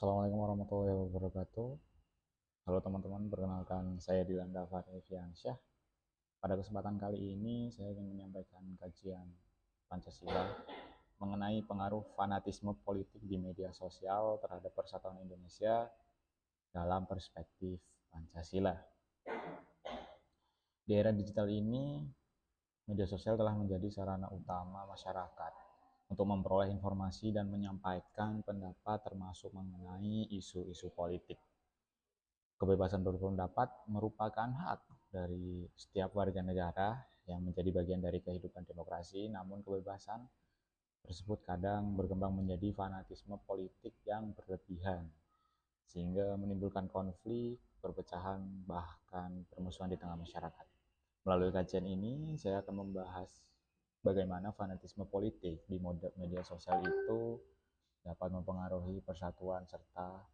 Assalamualaikum warahmatullahi wabarakatuh. Halo teman-teman, perkenalkan saya Dilan Dafar Eviansyah. Pada kesempatan kali ini saya ingin menyampaikan kajian Pancasila mengenai pengaruh fanatisme politik di media sosial terhadap persatuan Indonesia dalam perspektif Pancasila. Di era digital ini, media sosial telah menjadi sarana utama masyarakat untuk memperoleh informasi dan menyampaikan pendapat termasuk mengenai isu-isu politik. Kebebasan berpendapat merupakan hak dari setiap warga negara yang menjadi bagian dari kehidupan demokrasi, namun kebebasan tersebut kadang berkembang menjadi fanatisme politik yang berlebihan, sehingga menimbulkan konflik, perpecahan, bahkan permusuhan di tengah masyarakat. Melalui kajian ini, saya akan membahas bagaimana fanatisme politik di media sosial itu dapat mempengaruhi persatuan serta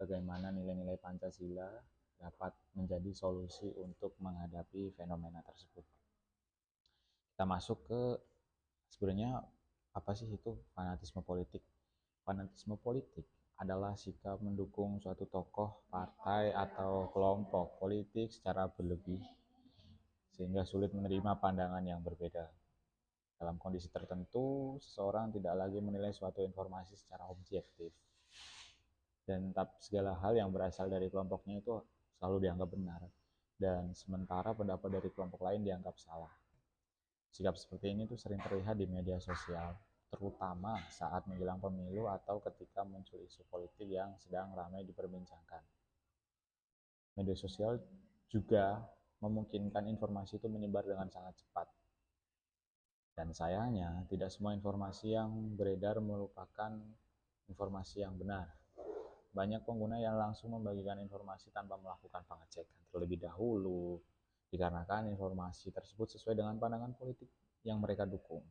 bagaimana nilai-nilai Pancasila dapat menjadi solusi untuk menghadapi fenomena tersebut. Kita masuk ke sebenarnya apa sih itu fanatisme politik? Fanatisme politik adalah sikap mendukung suatu tokoh, partai, atau kelompok politik secara berlebih sehingga sulit menerima pandangan yang berbeda. Dalam kondisi tertentu, seseorang tidak lagi menilai suatu informasi secara objektif, dan segala hal yang berasal dari kelompoknya itu selalu dianggap benar, dan sementara pendapat dari kelompok lain dianggap salah. Sikap seperti ini tuh sering terlihat di media sosial, terutama saat menjelang pemilu atau ketika muncul isu politik yang sedang ramai diperbincangkan. Media sosial juga memungkinkan informasi itu menyebar dengan sangat cepat. Dan sayangnya, tidak semua informasi yang beredar merupakan informasi yang benar. Banyak pengguna yang langsung membagikan informasi tanpa melakukan pengecekan terlebih dahulu, dikarenakan informasi tersebut sesuai dengan pandangan politik yang mereka dukung.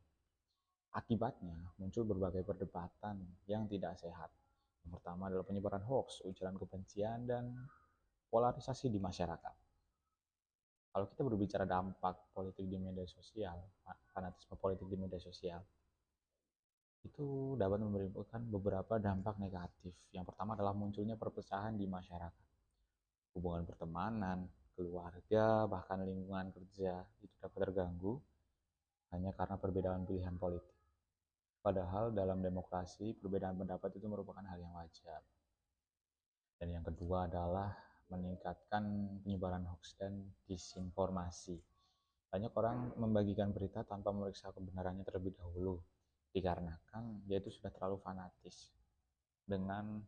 Akibatnya, muncul berbagai perdebatan yang tidak sehat. Yang pertama adalah penyebaran hoax, ujaran kebencian, dan polarisasi di masyarakat. Kalau kita berbicara dampak politik di media sosial, fanatisme politik di media sosial, itu dapat memberikan beberapa dampak negatif. Yang pertama adalah munculnya perpecahan di masyarakat. Hubungan pertemanan, keluarga, bahkan lingkungan kerja itu dapat terganggu hanya karena perbedaan pilihan politik. Padahal dalam demokrasi, perbedaan pendapat itu merupakan hal yang wajar. Dan yang kedua adalah meningkatkan penyebaran hoax dan disinformasi. Banyak orang membagikan berita tanpa memeriksa kebenarannya terlebih dahulu, dikarenakan dia itu sudah terlalu fanatis dengan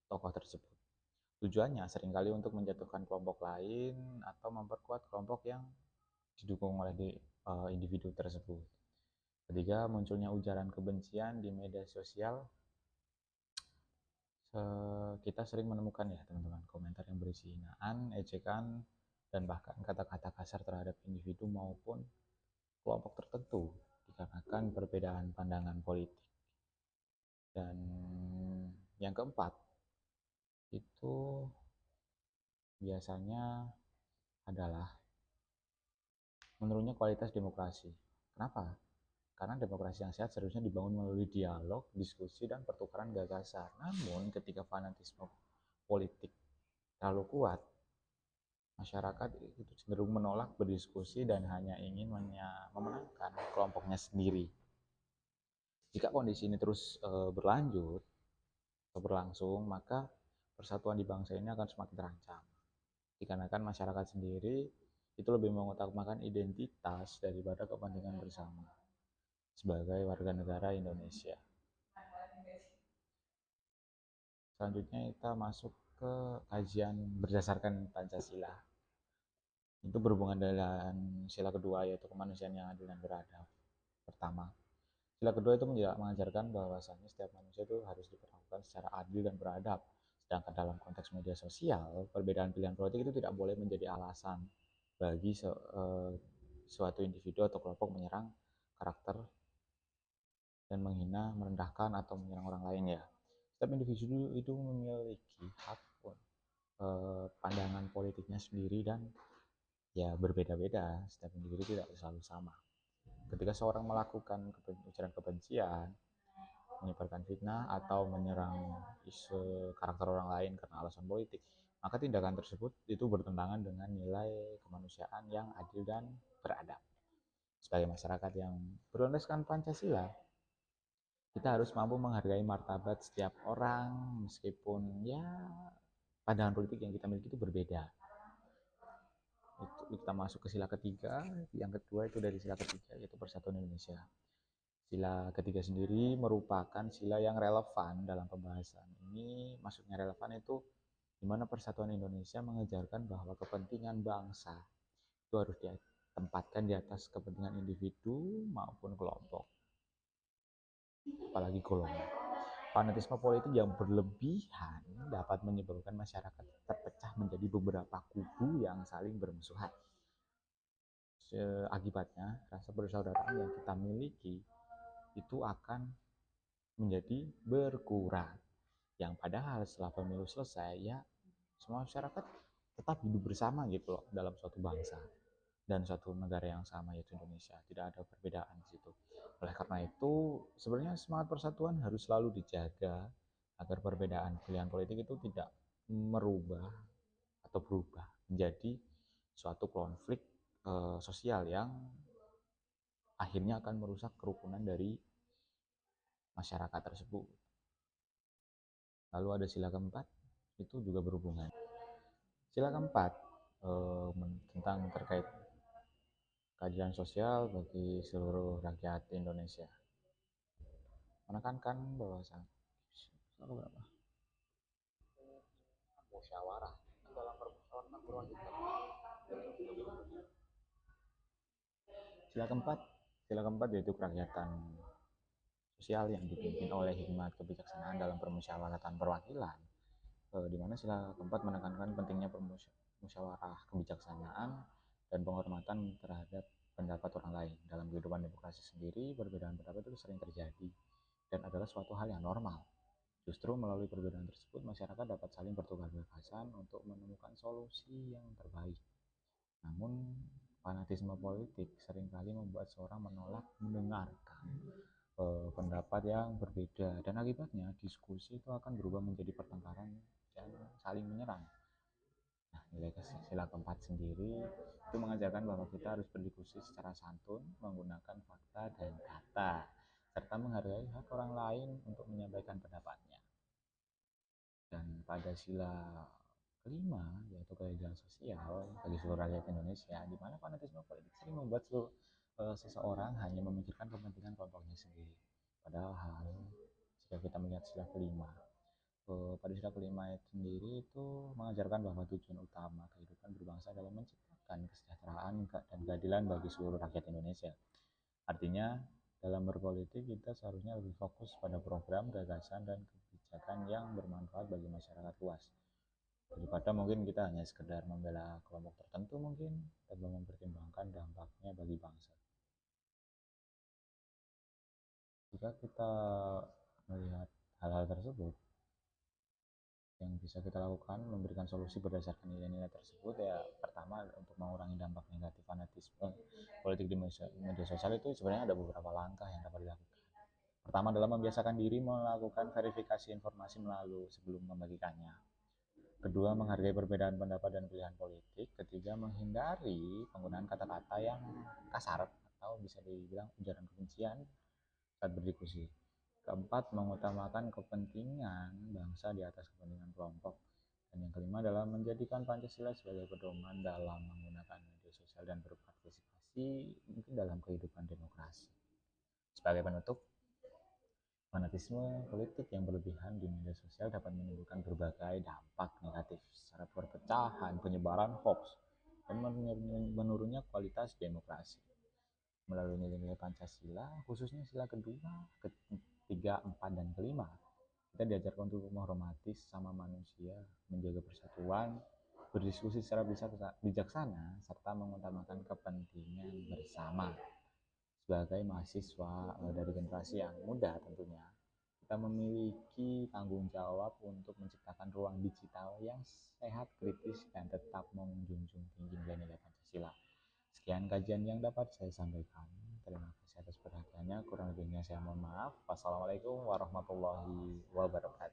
tokoh tersebut. Tujuannya seringkali untuk menjatuhkan kelompok lain atau memperkuat kelompok yang didukung oleh individu tersebut. Ketiga, munculnya ujaran kebencian di media sosial. Kita sering menemukan ya teman-teman komentar yang berisi hinaan, ejekan, dan bahkan kata-kata kasar terhadap individu maupun kelompok tertentu dikarenakan perbedaan pandangan politik. Dan yang keempat, itu biasanya adalah menurunnya kualitas demokrasi. Kenapa? Karena demokrasi yang sehat seharusnya dibangun melalui dialog, diskusi, dan pertukaran gagasan. Namun ketika fanatisme politik terlalu kuat, masyarakat itu cenderung menolak berdiskusi dan hanya ingin memenangkan kelompoknya sendiri. Jika kondisi ini terus berlanjut atau berlangsung, maka persatuan di bangsa ini akan semakin terancam. Dikarenakan masyarakat sendiri itu lebih mengutamakan identitas daripada kepentingan bersama sebagai warga negara Indonesia. Selanjutnya kita masuk ke kajian berdasarkan Pancasila. Itu berhubungan dengan sila kedua, yaitu kemanusiaan yang adil dan beradab. Pertama, sila kedua itu mengajarkan bahwasannya setiap manusia itu harus diperlakukan secara adil dan beradab. Sedangkan dalam konteks media sosial, perbedaan pilihan politik itu tidak boleh menjadi alasan bagi suatu individu atau kelompok menyerang karakter dan menghina, merendahkan, atau menyerang orang lain ya. Setiap individu itu memiliki hak pandangan politiknya sendiri dan ya berbeda-beda. Setiap individu tidak selalu sama. Ketika seorang melakukan ujaran kebencian, menyebarkan fitnah atau menyerang isu karakter orang lain karena alasan politik, maka tindakan tersebut itu bertentangan dengan nilai kemanusiaan yang adil dan beradab. Sebagai masyarakat yang berlandaskan Pancasila, kita harus mampu menghargai martabat setiap orang meskipun ya pandangan politik yang kita miliki itu berbeda. Itu kita masuk ke sila ketiga, yang kedua itu dari sila ketiga yaitu Persatuan Indonesia. Sila ketiga sendiri merupakan sila yang relevan dalam pembahasan ini. Maksudnya relevan itu di mana Persatuan Indonesia mengejarkan bahwa kepentingan bangsa itu harus ditempatkan di atas kepentingan individu maupun kelompok, apalagi golongan. Fanatisme politik yang berlebihan dapat menyebabkan masyarakat terpecah menjadi beberapa kubu yang saling bermusuhan. Akibatnya, rasa persaudaraan yang kita miliki itu akan menjadi berkurang. Yang padahal setelah pemilu selesai, ya semua masyarakat tetap hidup bersama gitu loh dalam suatu bangsa dan suatu negara yang sama yaitu Indonesia. Tidak ada perbedaan di situ. Oleh karena itu, sebenarnya semangat persatuan harus selalu dijaga agar perbedaan pilihan politik itu tidak merubah atau berubah menjadi suatu konflik sosial yang akhirnya akan merusak kerukunan dari masyarakat tersebut. Lalu ada sila keempat, itu juga berhubungan. Sila keempat tentang terkait keadilan sosial bagi seluruh rakyat Indonesia. Menekankan bahwa musyawarah dalam permusyawaratan berwajiban. Sila keempat yaitu kerakyatan sosial yang dipimpin oleh hikmat kebijaksanaan dalam permusyawaratan perwakilan, di mana sila keempat menekankan pentingnya musyawarah kebijaksanaan dan penghormatan terhadap pendapat orang lain. Dalam kehidupan demokrasi sendiri, perbedaan pendapat itu sering terjadi dan adalah suatu hal yang normal. Justru melalui perbedaan tersebut, masyarakat dapat saling bertukar gagasan untuk menemukan solusi yang terbaik. Namun, fanatisme politik seringkali membuat seorang menolak mendengarkan pendapat yang berbeda, dan akibatnya diskusi itu akan berubah menjadi pertengkaran dan saling menyerang. Nah, nilai sila keempat sendiri itu mengajarkan bahwa kita harus berdiskusi secara santun, menggunakan fakta dan data, serta menghargai hak orang lain untuk menyampaikan pendapatnya. Dan pada sila kelima, yaitu keadilan sosial bagi seluruh rakyat Indonesia, di mana fanatisme politik sering membuat seseorang hanya memikirkan kepentingan kelompoknya sendiri. Padahal, jika kita melihat sila kelima, pada sila kelima itu sendiri itu mengajarkan bahwa tujuan utama kehidupan berbangsa adalah menciptakan kesejahteraan dan keadilan bagi seluruh rakyat Indonesia. Artinya, dalam berpolitik kita seharusnya lebih fokus pada program, gagasan, dan kebijakan yang bermanfaat bagi masyarakat luas, daripada mungkin kita hanya sekedar membela kelompok tertentu mungkin tanpa mempertimbangkan dampaknya bagi bangsa. Jika kita melihat hal-hal tersebut, yang bisa kita lakukan memberikan solusi berdasarkan nilai-nilai tersebut, ya pertama untuk mengurangi dampak negatif fanatisme politik di media sosial itu sebenarnya ada beberapa langkah yang dapat dilakukan. Pertama adalah membiasakan diri melakukan verifikasi informasi melalui sebelum membagikannya. Kedua, menghargai perbedaan pendapat dan pilihan politik. Ketiga, menghindari penggunaan kata-kata yang kasar atau bisa dibilang ujaran kebencian saat berdiskusi. Keempat, mengutamakan kepentingan bangsa di atas kepentingan kelompok. Dan yang kelima adalah menjadikan Pancasila sebagai pedoman dalam menggunakan media sosial dan berpartisipasi mungkin dalam kehidupan demokrasi. Sebagai penutup, fanatisme politik yang berlebihan di media sosial dapat menimbulkan berbagai dampak negatif, secara perpecahan, penyebaran hoax, dan menurunnya kualitas demokrasi. Melalui nilai-nilai Pancasila, khususnya sila kedua, ketiga, empat, dan kelima, kita diajarkan untuk menghormati sesama manusia, menjaga persatuan, berdiskusi secara bijaksana, serta mengutamakan kepentingan bersama. Sebagai mahasiswa dari generasi yang muda tentunya, kita memiliki tanggung jawab untuk menciptakan ruang digital yang sehat, kritis, dan tetap menjunjung tinggi nilai-nilai Pancasila. Sekian kajian yang dapat saya sampaikan. Terima kasih atas perhatiannya. Kurang lebihnya saya mohon maaf. Wassalamualaikum warahmatullahi wabarakatuh.